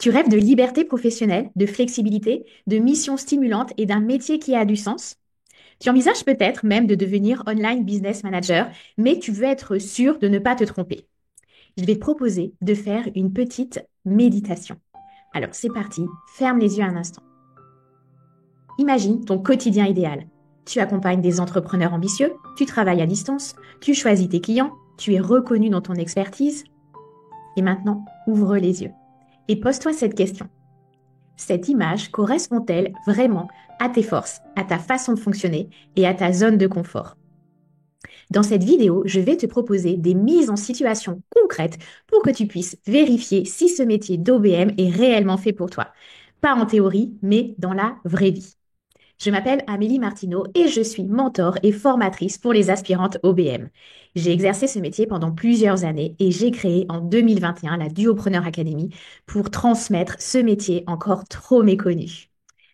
Tu rêves de liberté professionnelle, de flexibilité, de missions stimulantes et d'un métier qui a du sens? Tu envisages peut-être même de devenir online business manager, mais tu veux être sûr de ne pas te tromper. Je vais te proposer de faire une petite méditation. Alors c'est parti, ferme les yeux un instant. Imagine ton quotidien idéal. Tu accompagnes des entrepreneurs ambitieux, tu travailles à distance, tu choisis tes clients, tu es reconnu dans ton expertise. Et maintenant, ouvre les yeux et pose-toi cette question. Cette image correspond-elle vraiment à tes forces, à ta façon de fonctionner et à ta zone de confort? Dans cette vidéo, je vais te proposer des mises en situation concrètes pour que tu puisses vérifier si ce métier d'OBM est réellement fait pour toi. Pas en théorie, mais dans la vraie vie. Je m'appelle Amélie Martineau et je suis mentor et formatrice pour les aspirantes OBM. J'ai exercé ce métier pendant plusieurs années et j'ai créé en 2021 la Duopreneur Academy pour transmettre ce métier encore trop méconnu.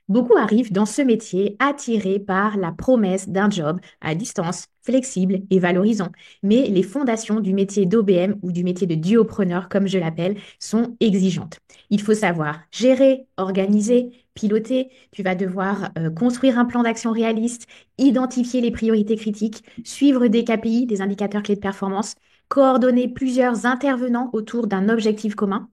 Beaucoup arrivent dans ce métier attirés par la promesse d'un job à distance, flexible et valorisant. Mais les fondations du métier d'OBM ou du métier de duopreneur, comme je l'appelle, sont exigeantes. Il faut savoir gérer, organiser, piloter. Tu vas devoir construire un plan d'action réaliste, identifier les priorités critiques, suivre des KPI, des indicateurs clés de performance, coordonner plusieurs intervenants autour d'un objectif commun.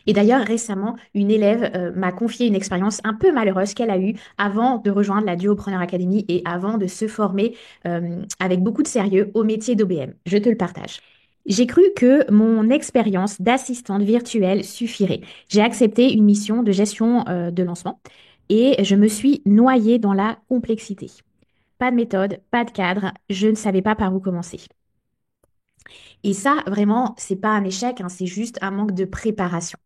Et d'ailleurs, récemment, une élève m'a confié une expérience un peu malheureuse qu'elle a eue avant de rejoindre la Duopreneur Academy et avant de se former avec beaucoup de sérieux au métier d'OBM. Je te le partage. J'ai cru que mon expérience d'assistante virtuelle suffirait. J'ai accepté une mission de gestion de lancement et je me suis noyée dans la complexité. Pas de méthode, pas de cadre, je ne savais pas par où commencer. Et ça, vraiment, c'est pas un échec, hein, c'est juste un manque de préparation.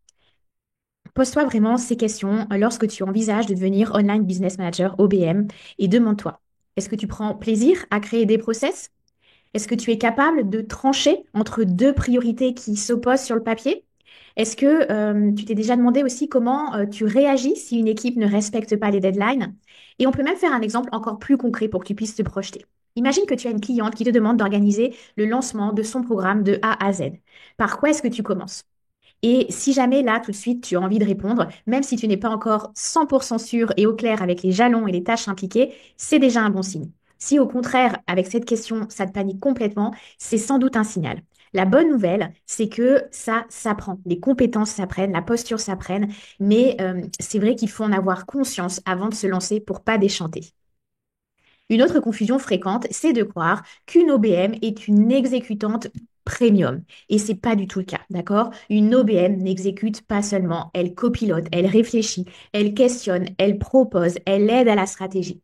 Pose-toi vraiment ces questions lorsque tu envisages de devenir Online Business Manager OBM et demande-toi, est-ce que tu prends plaisir à créer des process? Est-ce que tu es capable de trancher entre deux priorités qui s'opposent sur le papier? Est-ce que tu t'es déjà demandé aussi comment tu réagis si une équipe ne respecte pas les deadlines? Et on peut même faire un exemple encore plus concret pour que tu puisses te projeter. Imagine que tu as une cliente qui te demande d'organiser le lancement de son programme de A à Z. Par quoi est-ce que tu commences? Et si jamais là, tout de suite, tu as envie de répondre, même si tu n'es pas encore 100% sûr et au clair avec les jalons et les tâches impliquées, c'est déjà un bon signe. Si au contraire, avec cette question, ça te panique complètement, c'est sans doute un signal. La bonne nouvelle, c'est que ça s'apprend. Les compétences s'apprennent, la posture s'apprenne, mais c'est vrai qu'il faut en avoir conscience avant de se lancer pour pas déchanter. Une autre confusion fréquente, c'est de croire qu'une OBM est une exécutante premium. Et c'est pas du tout le cas, d'accord? Une OBM n'exécute pas seulement, elle copilote, elle réfléchit, elle questionne, elle propose, elle aide à la stratégie.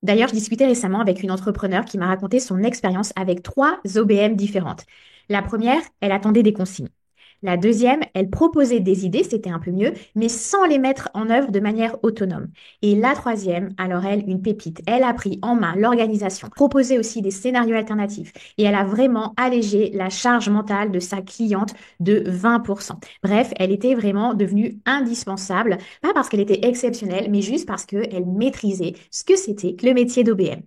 D'ailleurs, je discutais récemment avec une entrepreneur qui m'a raconté son expérience avec trois OBM différentes. La première, elle attendait des consignes. La deuxième, elle proposait des idées, c'était un peu mieux, mais sans les mettre en œuvre de manière autonome. Et la troisième, alors elle, une pépite, elle a pris en main l'organisation, proposé aussi des scénarios alternatifs et elle a vraiment allégé la charge mentale de sa cliente de 20%. Bref, elle était vraiment devenue indispensable, pas parce qu'elle était exceptionnelle, mais juste parce qu'elle maîtrisait ce que c'était que le métier d'OBM.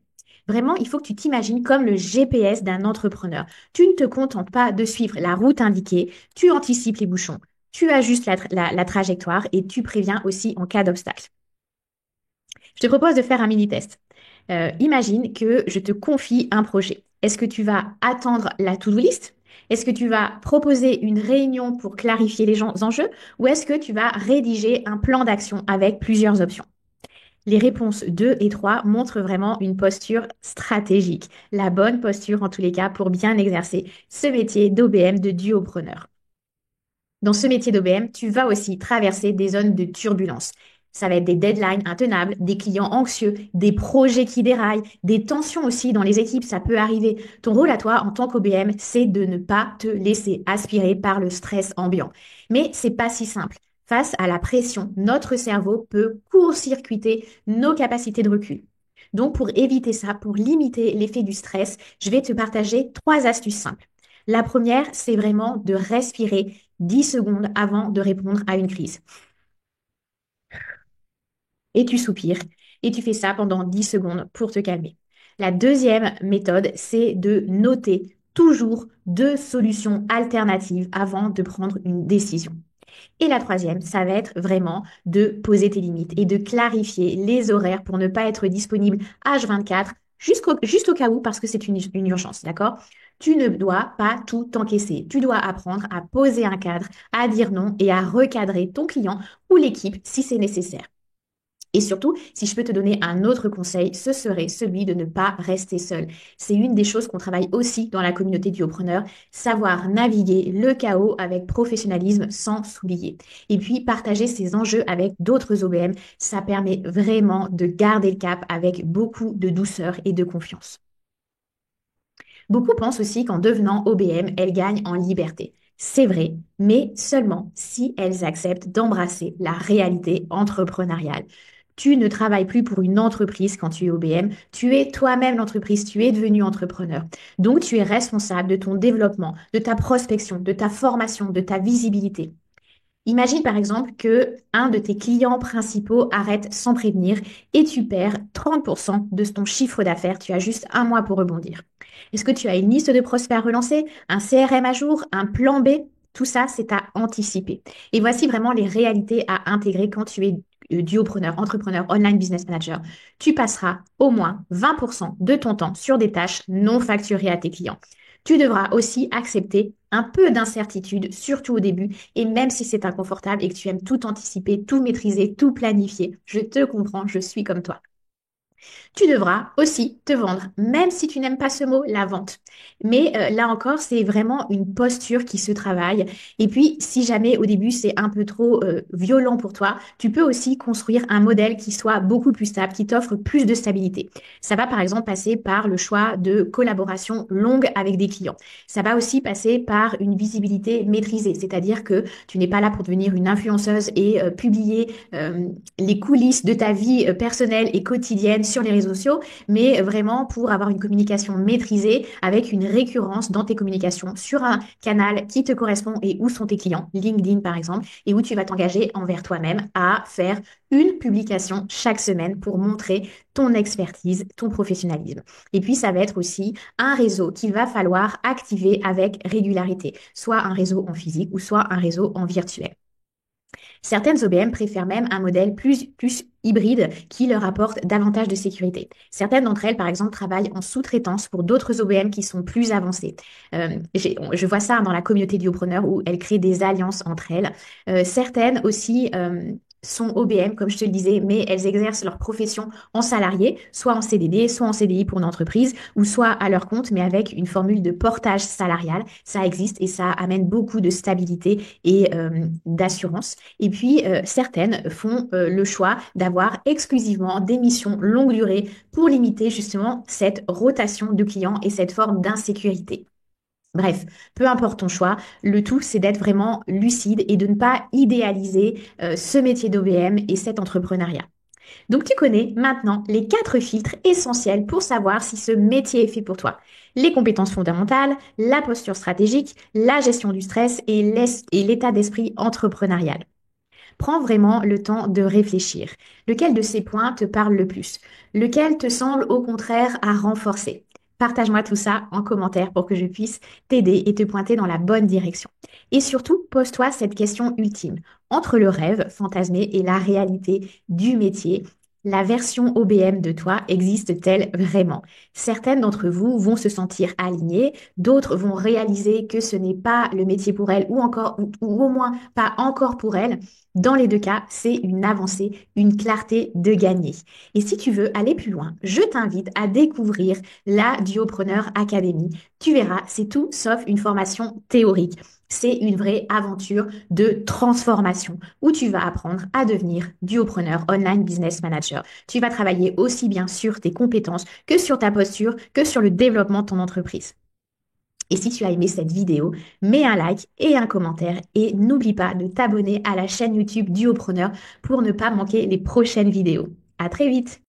Vraiment, il faut que tu t'imagines comme le GPS d'un entrepreneur. Tu ne te contentes pas de suivre la route indiquée, tu anticipes les bouchons, tu ajustes la trajectoire et tu préviens aussi en cas d'obstacle. Je te propose de faire un mini-test. Imagine que je te confie un projet. Est-ce que tu vas attendre la to-do list? Est-ce que tu vas proposer une réunion pour clarifier les enjeux? Ou est-ce que tu vas rédiger un plan d'action avec plusieurs options? Les réponses 2 et 3 montrent vraiment une posture stratégique, la bonne posture en tous les cas pour bien exercer ce métier d'OBM, de duopreneur. Dans ce métier d'OBM, tu vas aussi traverser des zones de turbulence. Ça va être des deadlines intenables, des clients anxieux, des projets qui déraillent, des tensions aussi dans les équipes, ça peut arriver. Ton rôle à toi en tant qu'OBM, c'est de ne pas te laisser aspirer par le stress ambiant. Mais c'est pas si simple. Face à la pression, notre cerveau peut court-circuiter nos capacités de recul. Donc, pour éviter ça, pour limiter l'effet du stress, je vais te partager trois astuces simples. La première, c'est vraiment de respirer 10 secondes avant de répondre à une crise. Et tu soupires et tu fais ça pendant 10 secondes pour te calmer. La deuxième méthode, c'est de noter toujours deux solutions alternatives avant de prendre une décision. Et la troisième, ça va être vraiment de poser tes limites et de clarifier les horaires pour ne pas être disponible H24 juste au cas où parce que c'est une urgence, d'accord? Tu ne dois pas tout encaisser. Tu dois apprendre à poser un cadre, à dire non et à recadrer ton client ou l'équipe si c'est nécessaire. Et surtout, si je peux te donner un autre conseil, ce serait celui de ne pas rester seul. C'est une des choses qu'on travaille aussi dans la communauté duopreneur, savoir naviguer le chaos avec professionnalisme sans s'oublier. Et puis, partager ses enjeux avec d'autres OBM, ça permet vraiment de garder le cap avec beaucoup de douceur et de confiance. Beaucoup pensent aussi qu'en devenant OBM, elles gagnent en liberté. C'est vrai, mais seulement si elles acceptent d'embrasser la réalité entrepreneuriale. Tu ne travailles plus pour une entreprise quand tu es OBM, tu es toi-même l'entreprise, tu es devenu entrepreneur. Donc tu es responsable de ton développement, de ta prospection, de ta formation, de ta visibilité. Imagine par exemple que un de tes clients principaux arrête sans prévenir et tu perds 30% de ton chiffre d'affaires. Tu as juste un mois pour rebondir. Est-ce que tu as une liste de prospects à relancer, un CRM à jour, un plan B? Tout ça, c'est à anticiper. Et voici vraiment les réalités à intégrer quand tu es duopreneur, entrepreneur, online business manager. Tu passeras au moins 20% de ton temps sur des tâches non facturées à tes clients. Tu devras aussi accepter un peu d'incertitude, surtout au début, et même si c'est inconfortable et que tu aimes tout anticiper, tout maîtriser, tout planifier, je te comprends, je suis comme toi. Tu devras aussi te vendre, même si tu n'aimes pas ce mot, la vente. Mais là encore, c'est vraiment une posture qui se travaille. Et puis, si jamais au début c'est un peu trop violent pour toi, tu peux aussi construire un modèle qui soit beaucoup plus stable, qui t'offre plus de stabilité. Ça va par exemple passer par le choix de collaboration longue avec des clients. Ça va aussi passer par une visibilité maîtrisée, c'est-à-dire que tu n'es pas là pour devenir une influenceuse et publier les coulisses de ta vie personnelle et quotidienne sur les réseaux sociaux, mais vraiment pour avoir une communication maîtrisée avec une récurrence dans tes communications sur un canal qui te correspond et où sont tes clients, LinkedIn par exemple, et où tu vas t'engager envers toi-même à faire une publication chaque semaine pour montrer ton expertise, ton professionnalisme. Et puis, ça va être aussi un réseau qu'il va falloir activer avec régularité, soit un réseau en physique ou soit un réseau en virtuel. Certaines OBM préfèrent même un modèle plus hybride qui leur apporte davantage de sécurité. Certaines d'entre elles, par exemple, travaillent en sous-traitance pour d'autres OBM qui sont plus avancées. Je vois ça dans la communauté duopreneur où elles créent des alliances entre elles. Certaines aussi sont OBM, comme je te le disais, mais elles exercent leur profession en salarié, soit en CDD, soit en CDI pour une entreprise, ou soit à leur compte, mais avec une formule de portage salarial. Ça existe et ça amène beaucoup de stabilité et d'assurance. Et puis, certaines font le choix d'avoir exclusivement des missions longue durée pour limiter justement cette rotation de clients et cette forme d'insécurité. Bref, peu importe ton choix, le tout c'est d'être vraiment lucide et de ne pas idéaliser ce métier d'OBM et cet entrepreneuriat. Donc tu connais maintenant les 4 filtres essentiels pour savoir si ce métier est fait pour toi. Les compétences fondamentales, la posture stratégique, la gestion du stress et l'état d'esprit entrepreneurial. Prends vraiment le temps de réfléchir. Lequel de ces points te parle le plus? Lequel te semble au contraire à renforcer? Partage-moi tout ça en commentaire pour que je puisse t'aider et te pointer dans la bonne direction. Et surtout, pose-toi cette question ultime. Entre le rêve fantasmé et la réalité du métier, la version OBM de toi existe-t-elle vraiment? Certaines d'entre vous vont se sentir alignées, d'autres vont réaliser que ce n'est pas le métier pour elles ou au moins pas encore pour elles. Dans les deux cas, c'est une avancée, une clarté de gagner. Et si tu veux aller plus loin, je t'invite à découvrir la Duopreneur Academy. Tu verras, c'est tout sauf une formation théorique. C'est une vraie aventure de transformation où tu vas apprendre à devenir duopreneur online business manager. Tu vas travailler aussi bien sur tes compétences que sur ta posture, que sur le développement de ton entreprise. Et si tu as aimé cette vidéo, mets un like et un commentaire et n'oublie pas de t'abonner à la chaîne YouTube Duopreneur pour ne pas manquer les prochaines vidéos. À très vite!